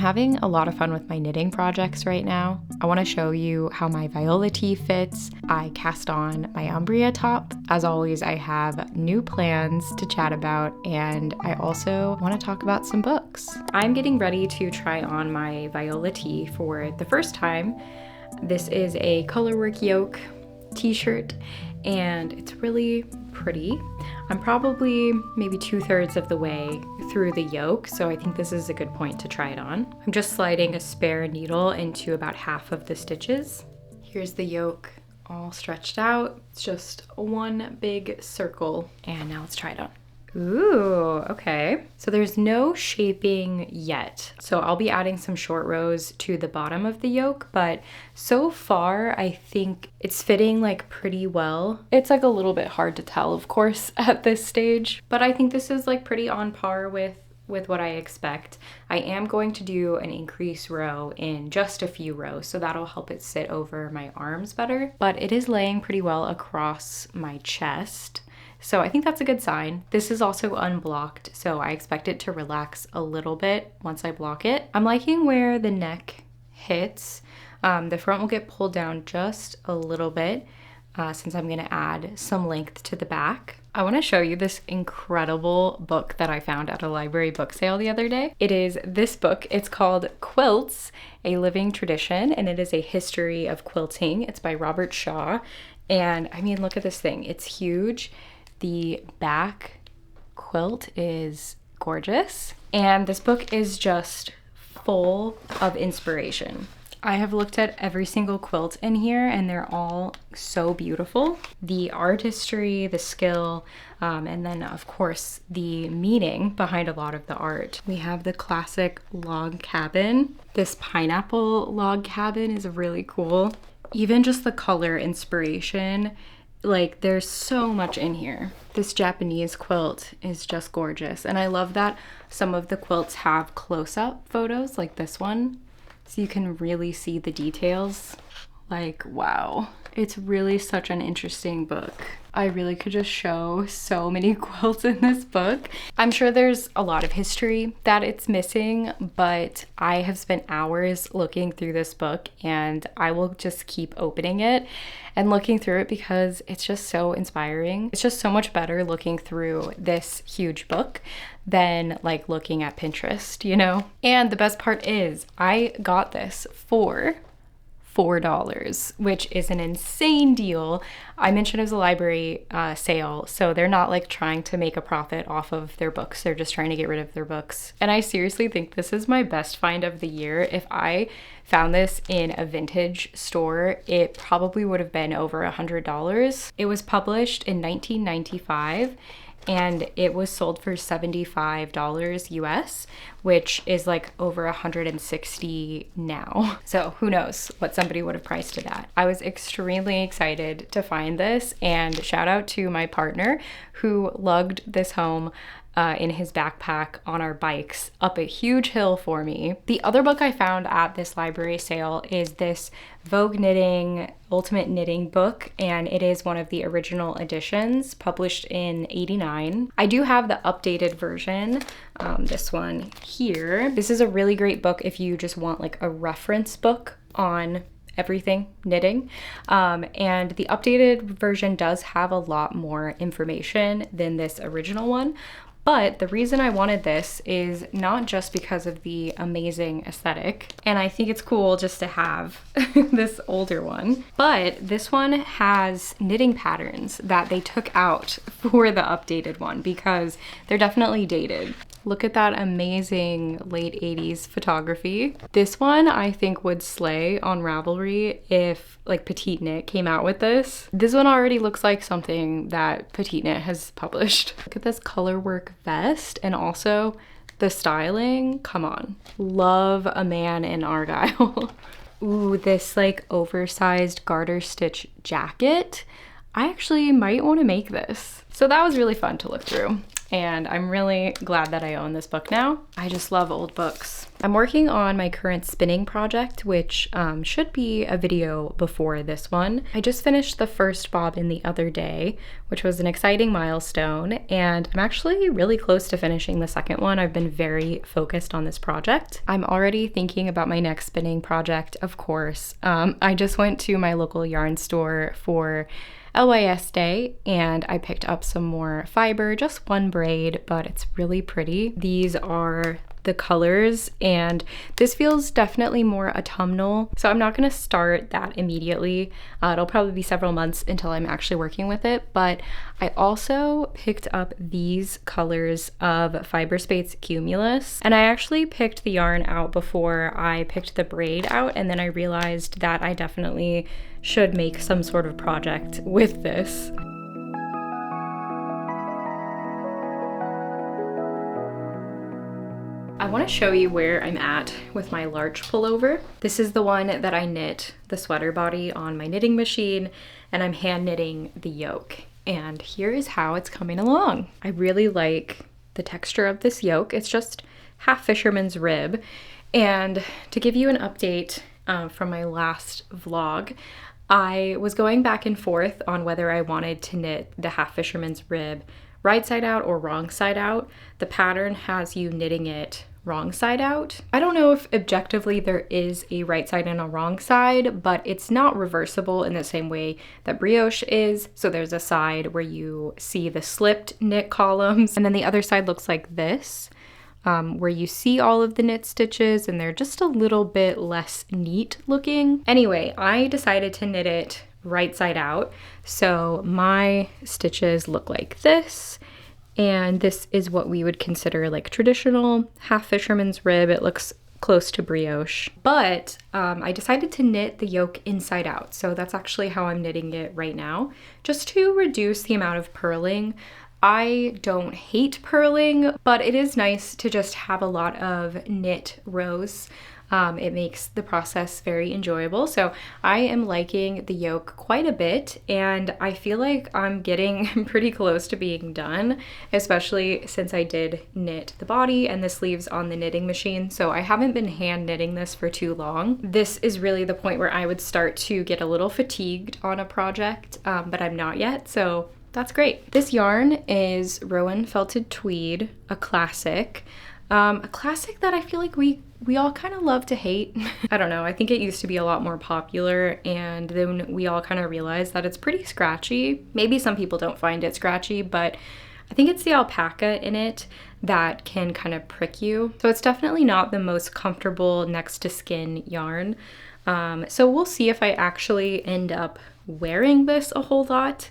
having a lot of fun with my knitting projects right now. I want to show you how my viola tee fits. I cast on my Umbria top. As always, I have new plans to chat about, and I also want to talk about some books. I'm getting ready to try on my viola tee for the first time. This is a colorwork yoke t-shirt, and it's really pretty. I'm probably maybe 2/3 of the way through the yoke, so I think this is a good point to try it on. I'm just sliding a spare needle into about half of the stitches. Here's the yoke all stretched out. It's just one big circle, and now let's try it on. Ooh, okay. So there's no shaping yet. So I'll be adding some short rows to the bottom of the yoke, but so far I think it's fitting like pretty well. It's like a little bit hard to tell, of course, at this stage, but I think this is like pretty on par with what I expect. I am going to do an increase row in just a few rows, so that'll help it sit over my arms better, but it is laying pretty well across my chest. So I think that's a good sign. This is also unblocked, so I expect it to relax a little bit once I block it. I'm liking where the neck hits. The front will get pulled down just a little bit since I'm gonna add some length to the back. I wanna show you this incredible book that I found at a library book sale the other day. It is this book. It's called Quilts, A Living Tradition, and it is a history of quilting. It's by Robert Shaw. And I mean, look at this thing. It's huge. The back quilt is gorgeous, and this book is just full of inspiration. I have looked at every single quilt in here, and they're all so beautiful. The artistry, the skill, and then of course the meaning behind a lot of the art. We have the classic log cabin. This pineapple log cabin is really cool. Even just the color inspiration, like there's so much in here. This Japanese quilt is just gorgeous, and I love that some of the quilts have close-up photos like this one, so you can really see the details. Like, wow. It's really such an interesting book. I really could just show so many quilts in this book. I'm sure there's a lot of history that it's missing, but I have spent hours looking through this book, and I will just keep opening it and looking through it because it's just so inspiring. It's just so much better looking through this huge book than like looking at Pinterest, you know? And the best part is I got this for $4, which is an insane deal. I mentioned it was a library sale, so they're not like trying to make a profit off of their books. They're just trying to get rid of their books. And I seriously think this is my best find of the year. If I found this in a vintage store, it probably would have been over $100. It was published in 1995. And it was sold for $75 US, which is like over $160 now. So who knows what somebody would have priced it at. I was extremely excited to find this, and shout out to my partner who lugged this home in his backpack on our bikes up a huge hill for me. The other book I found at this library sale is this Vogue Knitting Ultimate Knitting book, and it is one of the original editions published in '89. I do have the updated version, this one here. This is a really great book if you just want like a reference book on everything knitting, and the updated version does have a lot more information than this original one. But the reason I wanted this is not just because of the amazing aesthetic, and I think it's cool just to have this older one, but this one has knitting patterns that they took out for the updated one because they're definitely dated. Look at that amazing late 80s photography. This one I think would slay on Ravelry if like Petite Knit came out with this. This one already looks like something that Petite Knit has published. Look at this color work vest, and also the styling, come on. Love a man in Argyle. Ooh, this like oversized garter stitch jacket. I actually might want to make this. So that was really fun to look through. and I'm really glad that I own this book now. I just love old books. I'm working on my current spinning project, which should be a video before this one. I just finished the first bobbin the other day, which was an exciting milestone, and I'm actually really close to finishing the second one. I've been very focused on this project. I'm already thinking about my next spinning project, of course. I just went to my local yarn store for LYS Day and I picked up some more fiber, just one braid, but it's really pretty. These are the colors, and this feels definitely more autumnal, so I'm not going to start that immediately. It'll probably be several months until I'm actually working with it, but I also picked up these colors of Fiber Space Cumulus, and I actually picked the yarn out before I picked the braid out, and then I realized that I definitely should make some sort of project with this. I want to show you where I'm at with my large pullover. This is the one that I knit the sweater body on my knitting machine, and I'm hand knitting the yoke. And here is how it's coming along. I really like the texture of this yoke. It's just half fisherman's rib. And to give you an update from my last vlog, I was going back and forth on whether I wanted to knit the half fisherman's rib right side out or wrong side out. The pattern has you knitting it wrong side out. I don't know if objectively there is a right side and a wrong side, but it's not reversible in the same way that brioche is. So there's a side where you see the slipped knit columns, and then the other side looks like this, where you see all of the knit stitches and they're just a little bit less neat looking. Anyway, I decided to knit it right side out. So my stitches look like this. And this is what we would consider like traditional half fisherman's rib. It looks close to brioche, but I decided to knit the yoke inside out. So that's actually how I'm knitting it right now, just to reduce the amount of purling. I don't hate purling, but it is nice to just have a lot of knit rows. It makes the process very enjoyable. So I am liking the yoke quite a bit, and I feel like I'm getting pretty close to being done, especially since I did knit the body and the sleeves on the knitting machine. So I haven't been hand knitting this for too long. This is really the point where I would start to get a little fatigued on a project, but I'm not yet. So that's great. This yarn is Rowan Felted Tweed, a classic that I feel like we all kind of love to hate. I don't know, I think it used to be a lot more popular, and then we all kind of realized that it's pretty scratchy. Maybe some people don't find it scratchy, but I think it's the alpaca in it that can kind of prick you. So it's definitely not the most comfortable next to skin yarn. So we'll see if I actually end up wearing this a whole lot.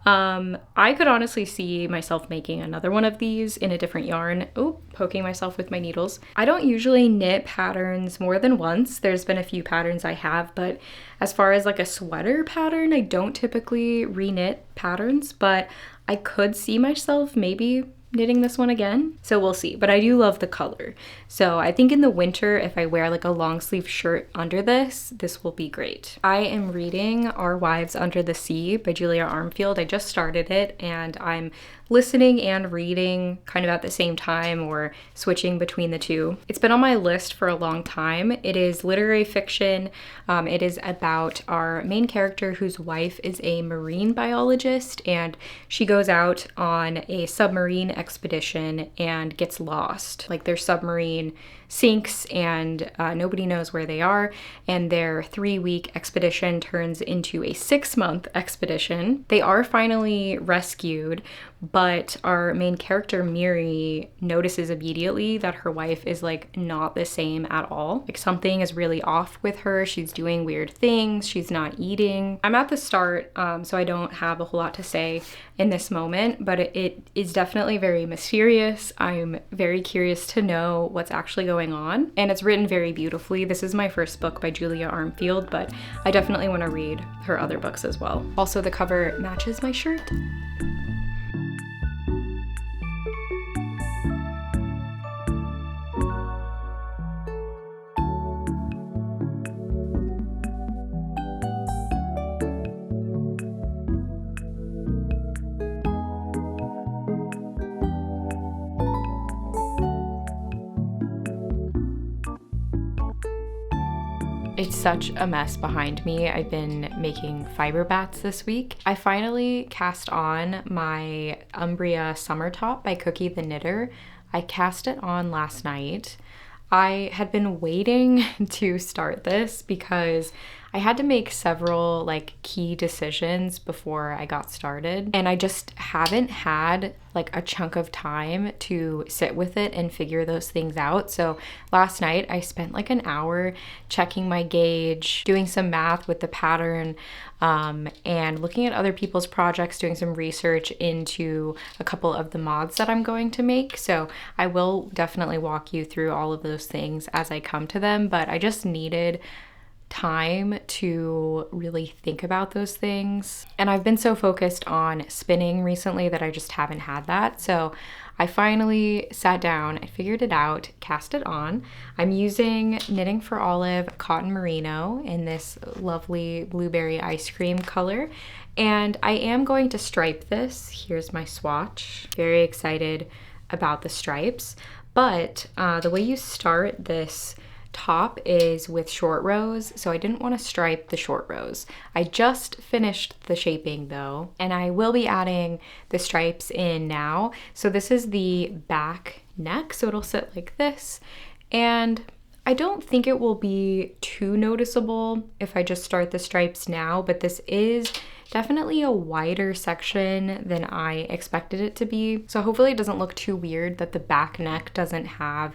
I could honestly see myself making another one of these in a different yarn. Oh, poking myself with my needles. I don't usually knit patterns more than once. There's been a few patterns I have, but as far as like a sweater pattern, I don't typically re-knit patterns, but I could see myself maybe knitting this one again. So we'll see, but I do love the color. So I think in the winter, if I wear like a long sleeve shirt under this, this will be great. I am reading Our Wives Under the Sea by Julia Armfield. I just started it and I'm listening and reading kind of at the same time, or switching between the two. It's been on my list for a long time. It is literary fiction. It is about our main character whose wife is a marine biologist, and she goes out on a submarine expedition and gets lost. Like their submarine sinks and nobody knows where they are, and their 3-week expedition turns into a 6-month expedition. They are finally rescued, but our main character Miri notices immediately that her wife is like not the same at all. Like something is really off with her. She's doing weird things. She's not eating. I'm at the start, so I don't have a whole lot to say in this moment, but it is definitely very mysterious. I'm very curious to know what's actually going on, and it's written very beautifully. This is my first book by Julia Armfield, but I definitely want to read her other books as well. Also, the cover matches my shirt. It's such a mess behind me. I've been making fiber bats this week. I finally cast on my Umbria summer top by Cookie the Knitter. I cast it on last night. I had been waiting to start this because I had to make several key decisions before I got started, and I just haven't had a chunk of time to sit with it and figure those things out. So last night I spent an hour checking my gauge, doing some math with the pattern, and looking at other people's projects, doing some research into a couple of the mods that I'm going to make. So I will definitely walk you through all of those things as I come to them, but I just needed time to really think about those things. And I've been so focused on spinning recently that I just haven't had that. So I finally sat down, I figured it out, cast it on. I'm using Knitting for Olive Cotton Merino in this lovely blueberry ice cream color. And I am going to stripe this. Here's my swatch. Very excited about the stripes. But the way you start this top is with short rows, so I didn't want to stripe the short rows. I just finished the shaping though, and I will be adding the stripes in now. So this is the back neck, so it'll sit like this, and I don't think it will be too noticeable if I just start the stripes now, but this is definitely a wider section than I expected it to be. So hopefully it doesn't look too weird that the back neck doesn't have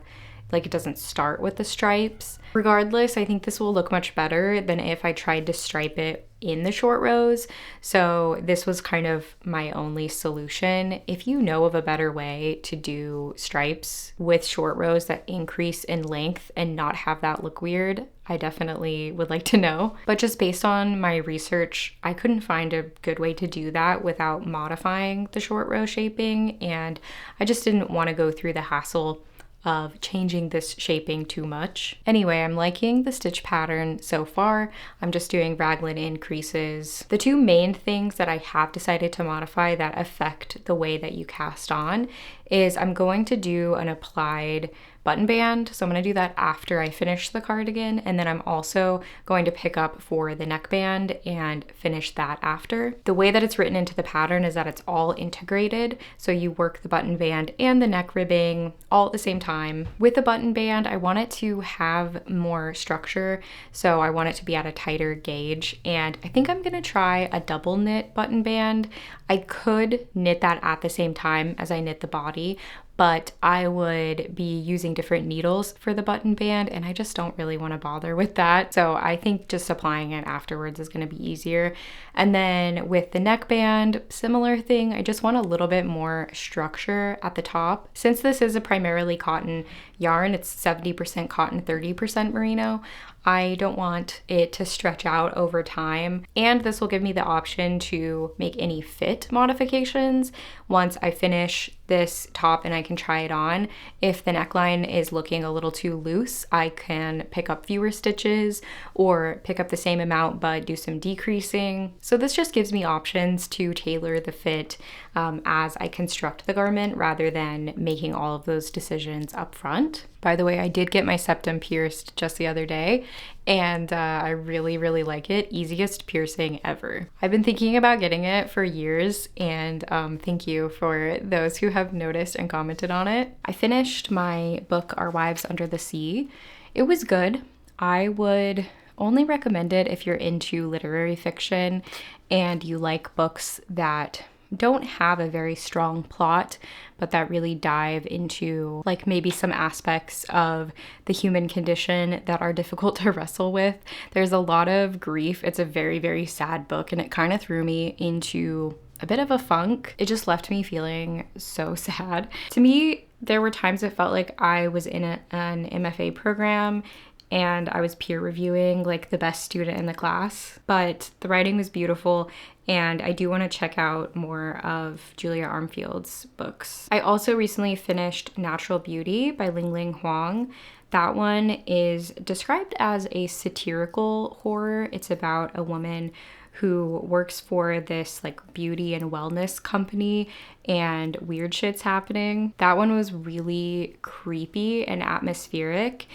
it doesn't start with the stripes. Regardless, I think this will look much better than if I tried to stripe it in the short rows. So this was kind of my only solution. If you know of a better way to do stripes with short rows that increase in length and not have that look weird, I definitely would like to know. But just based on my research, I couldn't find a good way to do that without modifying the short row shaping, and I just didn't want to go through the hassle of changing this shaping too much. Anyway, I'm liking the stitch pattern so far. I'm just doing raglan increases. The two main things that I have decided to modify that affect the way that you cast on is I'm going to do an applied button band. So I'm going to do that after I finish the cardigan, and then I'm also going to pick up for the neckband and finish that after. The way that it's written into the pattern is that it's all integrated, so you work the button band and the neck ribbing all at the same time. With the button band, I want it to have more structure, so I want it to be at a tighter gauge, and I think I'm going to try a double knit button band. I could knit that at the same time as I knit the body, but I would be using different needles for the button band, and I just don't really want to bother with that. So I think just applying it afterwards is going to be easier. And then with the neckband, similar thing. I just want a little bit more structure at the top. Since this is a primarily cotton yarn, it's 70% cotton, 30% merino. I don't want it to stretch out over time, and this will give me the option to make any fit modifications once I finish this top and I can try it on. If the neckline is looking a little too loose, I can pick up fewer stitches or pick up the same amount but do some decreasing. So this just gives me options to tailor the fit as I construct the garment rather than making all of those decisions up front. By the way, I did get my septum pierced just the other day, and I really, really like it. Easiest piercing ever. I've been thinking about getting it for years, and thank you for those who have noticed and commented on it. I finished my book, Our Wives Under the Sea. It was good. I would only recommend it if you're into literary fiction and you like books that don't have a very strong plot, but that really dive into maybe some aspects of the human condition that are difficult to wrestle with. There's a lot of grief. It's a very, very sad book, and it kind of threw me into a bit of a funk. It just left me feeling so sad. To me, there were times it felt like I was in an MFA program and I was peer reviewing the best student in the class, but the writing was beautiful, and I do want to check out more of Julia Armfield's books. I also recently finished Natural Beauty by Ling Huang. That one is described as a satirical horror. It's about a woman who works for this beauty and wellness company, and weird shit's happening. That one was really creepy and atmospheric.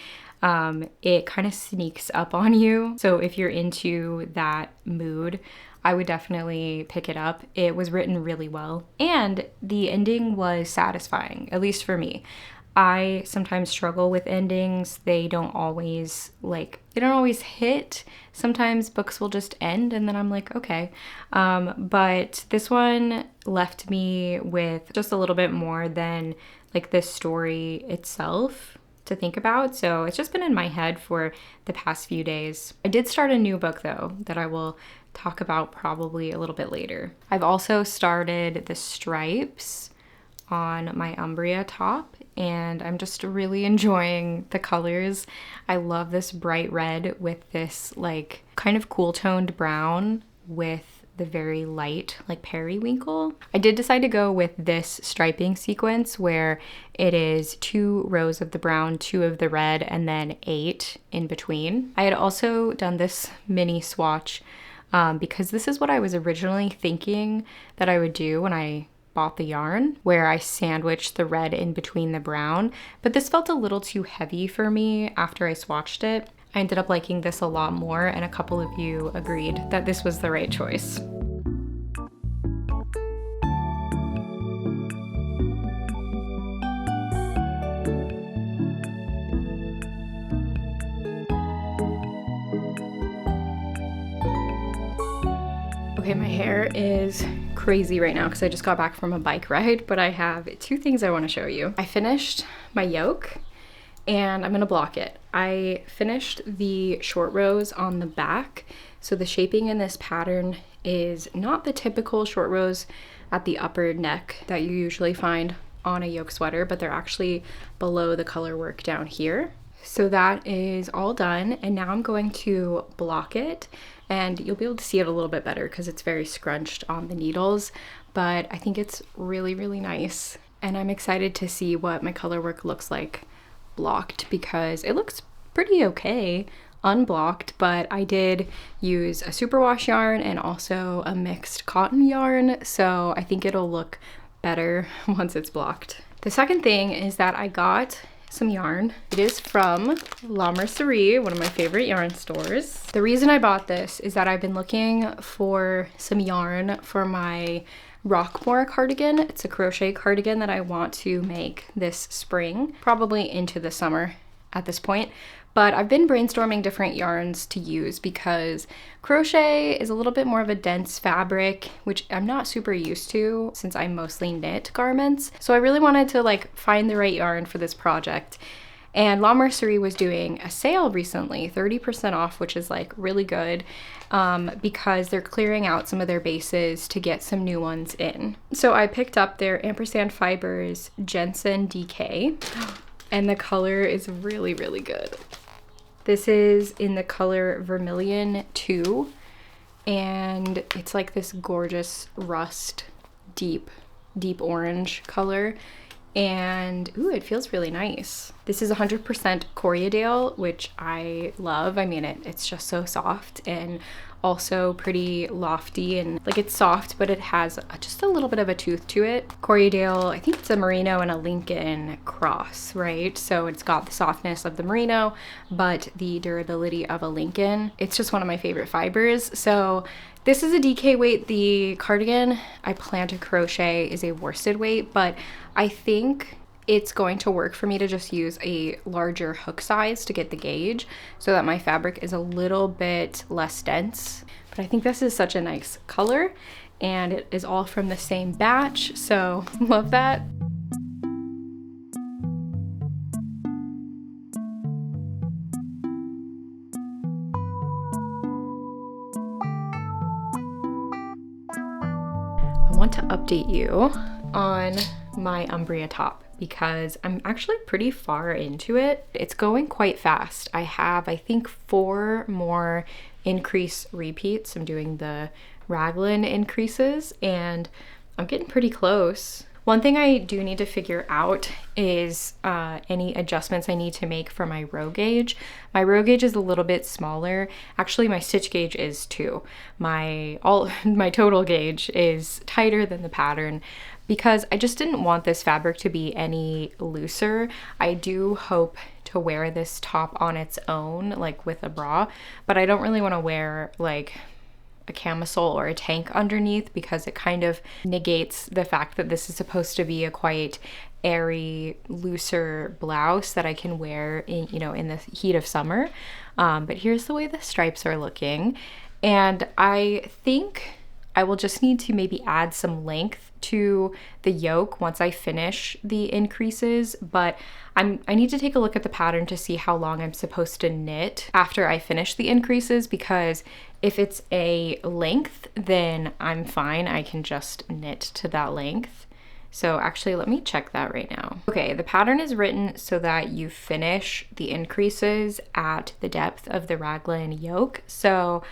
It kind of sneaks up on you. So if you're into that mood, I would definitely pick it up. It was written really well, and the ending was satisfying, at least for me. I sometimes struggle with endings. They don't always hit. Sometimes books will just end and then I'm like, okay. But this one left me with just a little bit more than like the story itself to think about. So it's just been in my head for the past few days. I did start a new book though that I will talk about probably a little bit later. I've also started the stripes on my Umbria top, and I'm just really enjoying the colors. I love this bright red with this like kind of cool toned brown with the very light like periwinkle. I did decide to go with this striping sequence where it is 2 rows of the brown, 2 of the red, and then 8 in between. I had also done this mini swatch because this is what I was originally thinking that I would do when I bought the yarn, where I sandwiched the red in between the brown, but this felt a little too heavy for me after I swatched it. I ended up liking this a lot more, and a couple of you agreed that this was the right choice. Okay, my hair is crazy right now because I just got back from a bike ride, but I have 2 things I want to show you. I finished my yoke and I'm gonna block it. I finished the short rows on the back. So the shaping in this pattern is not the typical short rows at the upper neck that you usually find on a yoke sweater, but they're actually below the color work down here. So that is all done, and now I'm going to block it, and you'll be able to see it a little bit better because it's very scrunched on the needles, but I think it's really, really nice. And I'm excited to see what my color work looks like blocked because it looks pretty okay unblocked, but I did use a superwash yarn and also a mixed cotton yarn, so I think it'll look better once it's blocked. The second thing is that I got some yarn. It is from La Mercerie, one of my favorite yarn stores. The reason I bought this is that I've been looking for some yarn for my Rockmore cardigan. It's a crochet cardigan that I want to make this spring, probably into the summer at this point. But I've been brainstorming different yarns to use because crochet is a little bit more of a dense fabric, which I'm not super used to since I mostly knit garments. So I really wanted to like find the right yarn for this project. And La Mercerie was doing a sale recently, 30% off, which is like really good because they're clearing out some of their bases to get some new ones in. So I picked up their Ampersand Fibers Jenson DK, and the color is really, really good. This is in the color Vermilion 2, and it's like this gorgeous rust, deep orange color. And ooh, it feels really nice. This is 100% Corriedale, which I love. I mean, it's just so soft and also pretty lofty, and like it's soft, but it has just a little bit of a tooth to it. Corriedale, I think it's a merino and a Lincoln cross, right? So it's got the softness of the merino, but the durability of a Lincoln. It's just one of my favorite fibers. So this is a DK weight. The cardigan I plan to crochet is a worsted weight, but I think it's going to work for me to just use a larger hook size to get the gauge so that my fabric is a little bit less dense. But I think this is such a nice color, and it is all from the same batch, so love that. I want to update you on my Umbria top because I'm actually pretty far into it. It's going quite fast. I have, I think, 4 more increase repeats. I'm doing the raglan increases and I'm getting pretty close. One thing I do need to figure out is any adjustments I need to make for my row gauge. My row gauge is a little bit smaller. Actually, my stitch gauge is too. My total gauge is tighter than the pattern because I just didn't want this fabric to be any looser. I do hope to wear this top on its own, like with a bra, but I don't really want to wear like a camisole or a tank underneath because it kind of negates the fact that this is supposed to be a quite airy, looser blouse that I can wear in, you know, in the heat of summer. But here's the way the stripes are looking. And I think I will just need to maybe add some length to the yoke once I finish the increases, but I need to take a look at the pattern to see how long I'm supposed to knit after I finish the increases, because if it's a length, then I'm fine. I can just knit to that length. So actually, let me check that right now. Okay, the pattern is written so that you finish the increases at the depth of the raglan yoke. So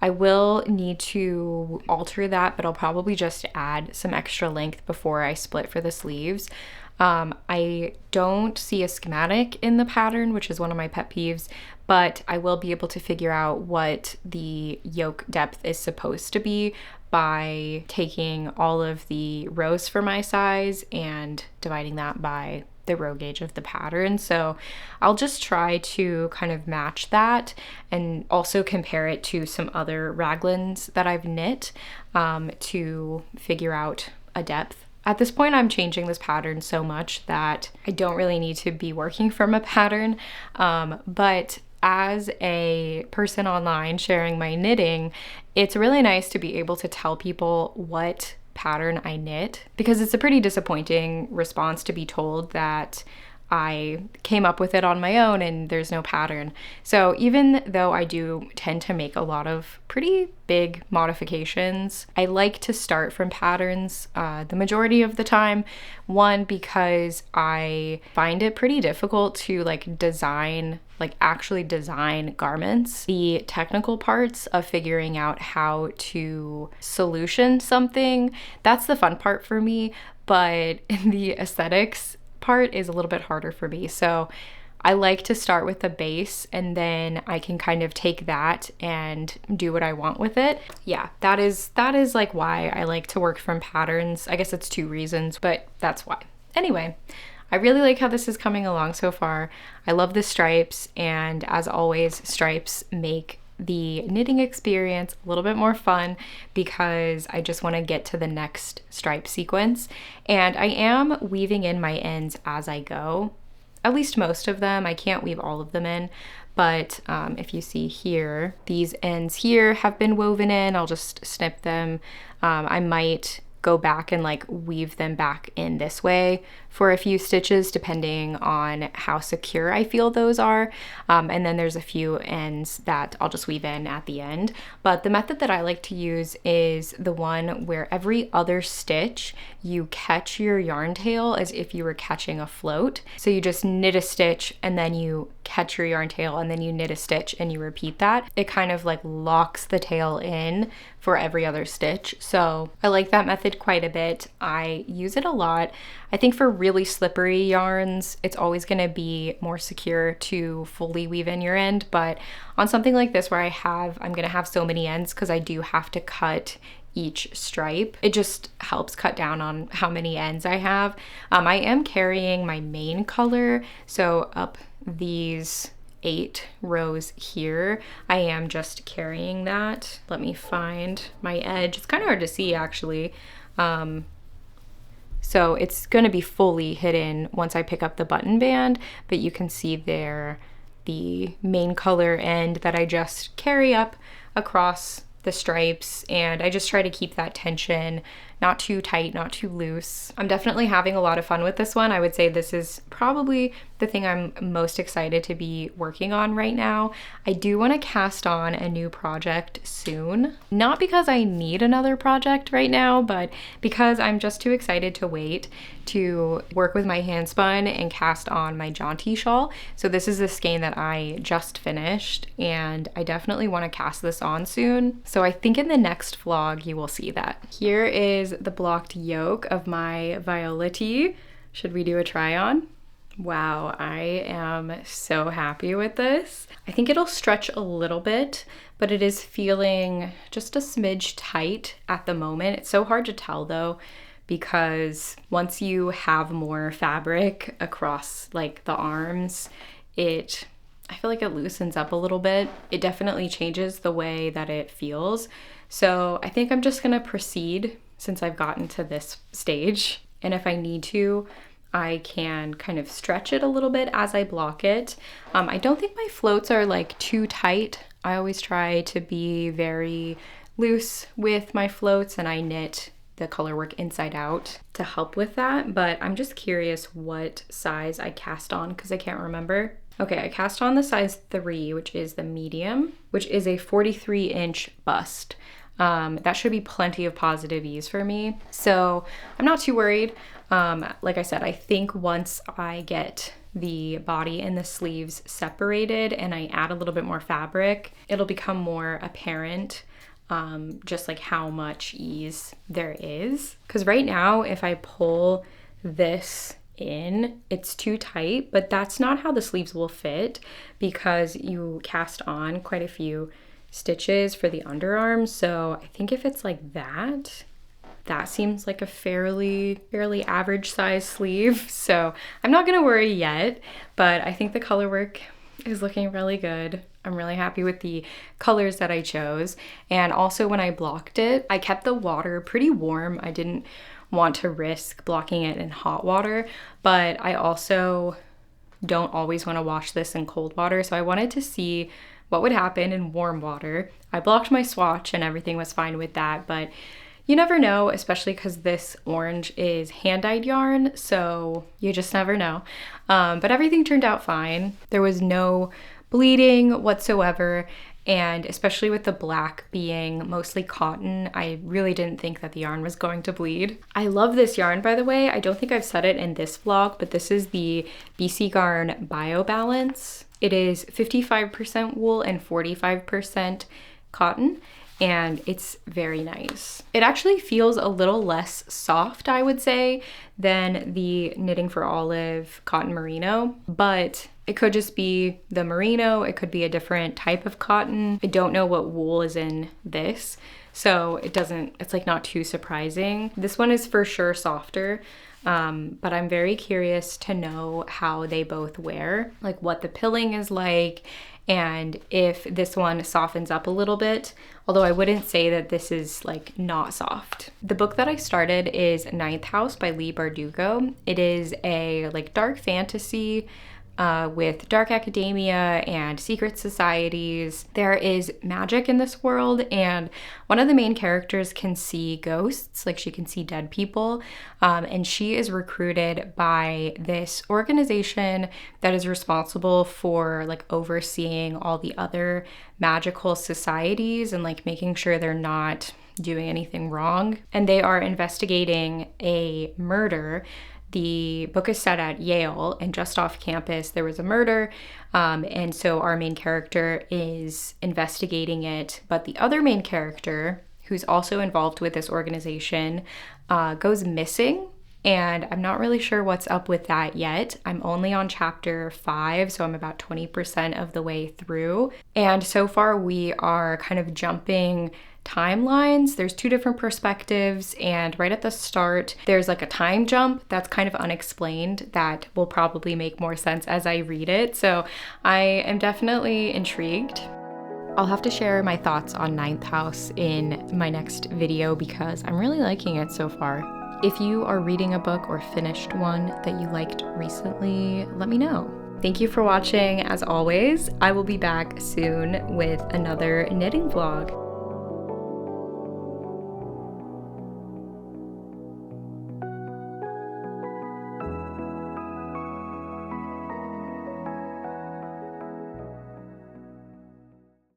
I will need to alter that, but I'll probably just add some extra length before I split for the sleeves. I don't see a schematic in the pattern, which is one of my pet peeves, but I will be able to figure out what the yoke depth is supposed to be by taking all of the rows for my size and dividing that by the row gauge of the pattern. So I'll just try to kind of match that and also compare it to some other raglans that I've knit to figure out a depth. At this point, I'm changing this pattern so much that I don't really need to be working from a pattern, but as a person online sharing my knitting, it's really nice to be able to tell people what pattern I knit, because it's a pretty disappointing response to be told that I came up with it on my own and there's no pattern. So even though I do tend to make a lot of pretty big modifications, I like to start from patterns the majority of the time. One, because I find it pretty difficult to actually design garments. The technical parts of figuring out how to solution something, that's the fun part for me, but the aesthetics part is a little bit harder for me. So I like to start with a base and then I can kind of take that and do what I want with it. Yeah, that is like why I like to work from patterns. I guess it's two reasons, but that's why. Anyway, I really like how this is coming along so far. I love the stripes, and as always, stripes make the knitting experience a little bit more fun because I just want to get to the next stripe sequence. And I am weaving in my ends as I go, at least most of them. I can't weave all of them in, but if you see here, these ends here have been woven in. I'll just snip them. I might go back and like weave them back in this way for a few stitches depending on how secure I feel those are, and then there's a few ends that I'll just weave in at the end. But the method that I like to use is the one where every other stitch you catch your yarn tail as if you were catching a float. So you just knit a stitch and then you catch your yarn tail and then you knit a stitch and you repeat that. It kind of like locks the tail in for every other stitch. So I like that method quite a bit. I use it a lot. I think for really slippery yarns, it's always going to be more secure to fully weave in your end. But on something like this where I'm going to have so many ends because I do have to cut each stripe, it just helps cut down on how many ends I have. I am carrying my main color, so up these 8 rows here, I am just carrying that. Let me find my edge. It's kind of hard to see actually. So it's going to be fully hidden once I pick up the button band, but you can see there the main color end that I just carry up across the stripes, and I just try to keep that tension, not too tight, not too loose. I'm definitely having a lot of fun with this one. I would say this is probably the thing I'm most excited to be working on right now. I do want to cast on a new project soon, not because I need another project right now, but because I'm just too excited to wait to work with my hand spun and cast on my jaunty shawl. So this is the skein that I just finished, and I definitely want to cast this on soon. So I think in the next vlog you will see that. Here is the blocked yoke of my Viola tee. Should we do a try on? Wow, I am so happy with this. I think it'll stretch a little bit, but it is feeling just a smidge tight at the moment. It's so hard to tell though, because once you have more fabric across like the arms, I feel like it loosens up a little bit. It definitely changes the way that it feels. So I think I'm just gonna proceed since I've gotten to this stage. And if I need to, I can kind of stretch it a little bit as I block it. I don't think my floats are like too tight. I always try to be very loose with my floats, and I knit the color work inside out to help with that. But I'm just curious what size I cast on because I can't remember. Okay, I cast on the size 3, which is the medium, which is a 43-inch bust. That should be plenty of positive ease for me. So I'm not too worried. Like I said, I think once I get the body and the sleeves separated and I add a little bit more fabric, it'll become more apparent just like how much ease there is. Because right now, if I pull this in, it's too tight, but that's not how the sleeves will fit because you cast on quite a few stitches for the underarms. So I think if it's like that, that seems like a fairly average size sleeve. So I'm not gonna worry yet, but I think the color work is looking really good. I'm really happy with the colors that I chose. And also when I blocked it, I kept the water pretty warm. I didn't want to risk blocking it in hot water, but I also don't always want to wash this in cold water. So I wanted to see what would happen in warm water. I blocked my swatch and everything was fine with that, but you never know, especially because this orange is hand-dyed yarn, so you just never know. But everything turned out fine. There was no bleeding whatsoever, and especially with the black being mostly cotton, I really didn't think that the yarn was going to bleed. I love this yarn, by the way. I don't think I've said it in this vlog, but this is the BC Garn Bio Balance. It is 55% wool and 45% cotton, and it's very nice. It actually feels a little less soft, I would say, than the Knitting for Olive Cotton Merino, but it could just be the merino, it could be a different type of cotton. I don't know what wool is in this, so it's like not too surprising. This one is for sure softer, but I'm very curious to know how they both wear, like what the pilling is like, and if this one softens up a little bit, although I wouldn't say that this is like not soft. The book that I started is Ninth House by Leigh Bardugo. It is a like dark fantasy with dark academia and secret societies. There is magic in this world, and one of the main characters can see ghosts, like she can see dead people, and she is recruited by this organization that is responsible for like overseeing all the other magical societies and like making sure they're not doing anything wrong. And they are investigating a murder. The book is set at Yale, and just off campus there was a murder, and so our main character is investigating it, but the other main character, who's also involved with this organization, goes missing, and I'm not really sure what's up with that yet. I'm only on chapter 5, so I'm about 20% of the way through, and so far we are kind of jumping timelines. There's 2 different perspectives, and right at the start there's like a time jump that's kind of unexplained that will probably make more sense as I read it, so I am definitely intrigued. I'll have to share my thoughts on Ninth House in my next video because I'm really liking it so far. If you are reading a book or finished one that you liked recently, let me know. Thank you for watching. As always, I will be back soon with another knitting vlog.